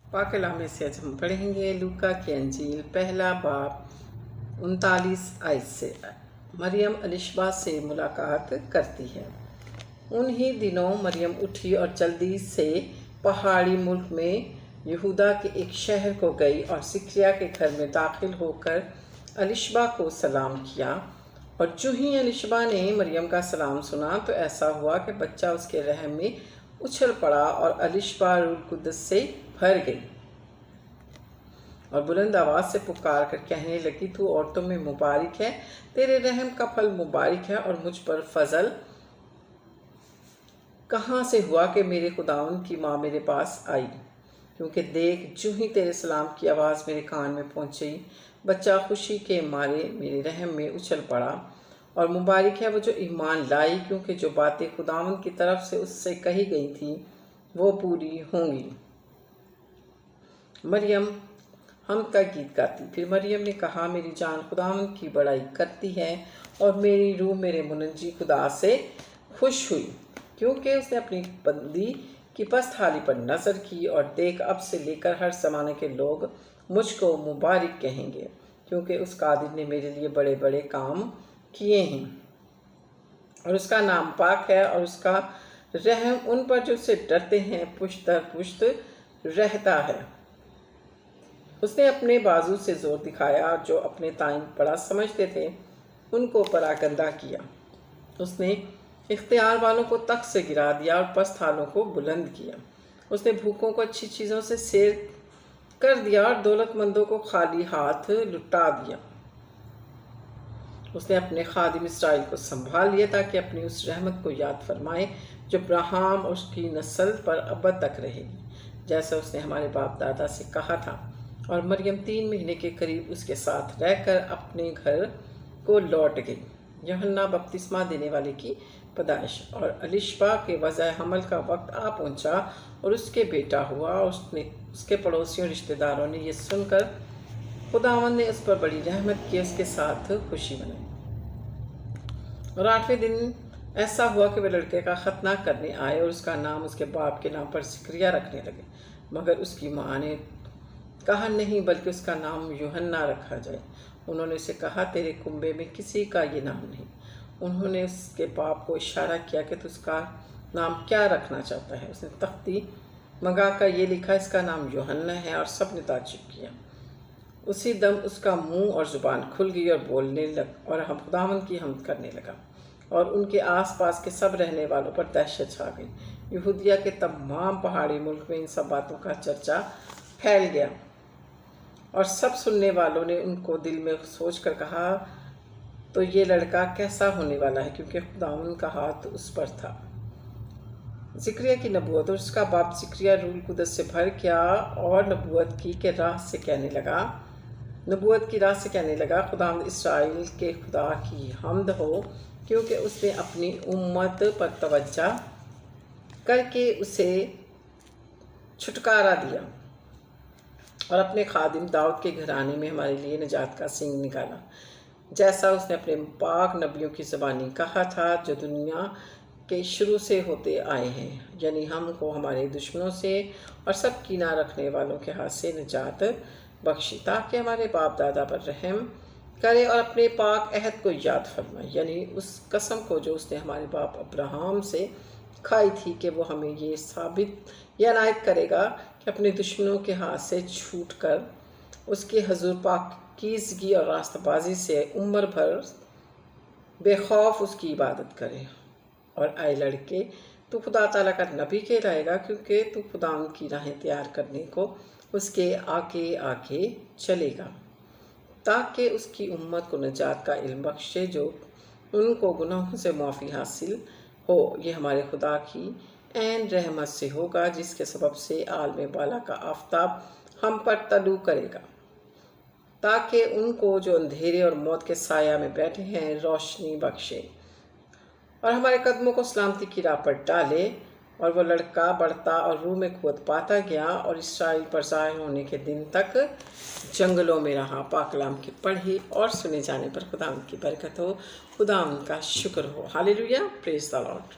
पाक कलाम से आज हम पढ़ेंगे लूका की अंजील पहला बाब 39 आयत से। मरियम अलिशबा से मुलाकात करती है। उन्हीं दिनों मरियम उठी और जल्दी से पहाड़ी मुल्क में यहूदा के एक शहर को गई और सिकरिया के घर में दाखिल होकर अलिशबा को सलाम किया। और जो ही अलिशबा ने मरियम का सलाम सुना तो ऐसा हुआ कि बच्चा उसके रहम में उछल पड़ा और अलिशबा रूह कुद्दस से भर गई और बुलंद आवाज़ से पुकार कर कहने लगी, तू औरतों में मुबारक है, तेरे रहम का फल मुबारक है और मुझ पर फजल कहाँ से हुआ कि मेरे खुदावन की माँ मेरे पास आई। क्योंकि देख, जो ही तेरे सलाम की आवाज़ मेरे कान में पहुँची, बच्चा खुशी के मारे मेरे रहम में उछल पड़ा। और मुबारक है वो जो ईमान लाई, क्योंकि जो बातें खुदावन की तरफ से उससे कही गई थी वो पूरी होंगी। मरियम हम का गीत गाती। फिर मरियम ने कहा, मेरी जान खुदावन की बड़ाई करती है और मेरी रूह मेरे मुनज्जी खुदा से खुश हुई, क्योंकि उसने अपनी बंदी की पस्त हाली पर नज़र की। और देख, अब से लेकर हर ज़माने के लोग मुझको मुबारक कहेंगे, क्योंकि उस कादिर ने मेरे लिए बड़े बड़े काम किए हैं और उसका नाम पाक है और उसका रहम उन पर जो उससे डरते हैं पुश्त दर पुश्त रहता है। उसने अपने बाजू से जोर दिखाया, जो अपने ताइन बड़ा समझते थे उनको परागंदा किया। उसने इख्तियार वालों को तख्त से गिरा दिया और पस्त हालों को बुलंद किया। उसने भूखों को अच्छी चीज़ों से सैर कर दिया और दौलतमंदों को खाली हाथ लुटा दिया। उसने अपने खादिम इसराइल को संभाल लिया, ताकि अपनी उस रहमत को याद फरमाए जो अब्राहम और उसकी नस्ल पर अबद तक रहेगी, जैसा उसने हमारे बाप दादा से कहा था। और मरियम 3 महीने के करीब उसके साथ रहकर अपने घर को लौट गई। यूहन्ना बपतिस्मा देने वाले की पैदाइश। और अलिशबा के वज़ा हमल का वक्त आ पहुंचा और उसके बेटा हुआ। उसके पड़ोसियों रिश्तेदारों ने ये सुनकर खुदावन ने उस पर बड़ी रहमत की, उसके साथ खुशी मनाई। और 8वें दिन ऐसा हुआ कि वे लड़के का खतना करने आए और उसका नाम उसके बाप के नाम पर सिकरिया रखने लगे। मगर उसकी माँ ने कहा, नहीं, बल्कि उसका नाम यूहन्ना रखा जाए। उन्होंने उसे कहा, तेरे कुंबे में किसी का ये नाम नहीं। उन्होंने उसके बाप को इशारा किया कि तू उसका नाम क्या रखना चाहता है। उसने तख्ती मंगा कर ये लिखा, इसका नाम यूहन्ना है, और सब ने ताज्जुब किया। उसी दम उसका मुंह और ज़ुबान खुल गई और बोलने लग और हम खुदावन की हमद करने लगा। और उनके आसपास के सब रहने वालों पर दहशत छा गई। यहूदिया के तमाम पहाड़ी मुल्क में इन सब बातों का चर्चा फैल गया और सब सुनने वालों ने उनको दिल में सोच कर कहा, तो ये लड़का कैसा होने वाला है, क्योंकि खुदावन का हाथ उस पर था। ज़िक्रिया की नबूवत। और उसका बाप ज़िक्रिया रूह कुद्दस से भर गया और नबूवत की राह से कहने लगा, खुदावंद इस्राएल के खुदा की हम्द हो, क्योंकि उसने अपनी उम्मत पर तवज्जो करके उसे छुटकारा दिया और अपने खादिम दाऊद के घराने में हमारे लिए निजात का सिंह निकाला, जैसा उसने अपने पाक नबियों की ज़बानी कहा था, जो दुनिया के शुरू से होते आए हैं, यानी हमको हमारे दुश्मनों से और सब कीना रखने वालों के हाथ से निजात बख्शी, ताकि हमारे बाप दादा पर रहम करे और अपने पाक अहद को याद फरमाए, यानी उस कसम को जो उसने हमारे बाप अब्राहम से खाई थी कि वो हमें ये साबित या नायत करेगा कि अपने दुश्मनों के हाथ से छूट कर उसके हजूर पाकीज़गी और रास्तबाजी से उम्र भर बेखौफ उसकी इबादत करे। और आए लड़के, तू खुदा ताला का नबी कहलाएगा, क्योंकि तू खुदावंद की राहें तैयार करने को उसके आगे आगे चलेगा, ताकि उसकी उम्मत को निजात का इल्म बख्शे, जो उनको गुनाहों से माफ़ी हासिल हो। ये हमारे खुदा की ऐन रहमत से होगा, जिसके सबब से आलम बाला का आफताब हम पर तलू करेगा, ताकि उनको जो अंधेरे और मौत के साया में बैठे हैं रोशनी बख्शे और हमारे कदमों को सलामती की राह पर डाले। और वो लड़का बढ़ता और रूह में क़ुव्वत पाता गया और इसराइल पर ज़ाहिर होने के दिन तक जंगलों में रहा। पाक कलाम की पढ़ी और सुने जाने पर खुदावंद की बरकत हो, खुदावंद का शुक्र हो। Hallelujah, praise the Lord.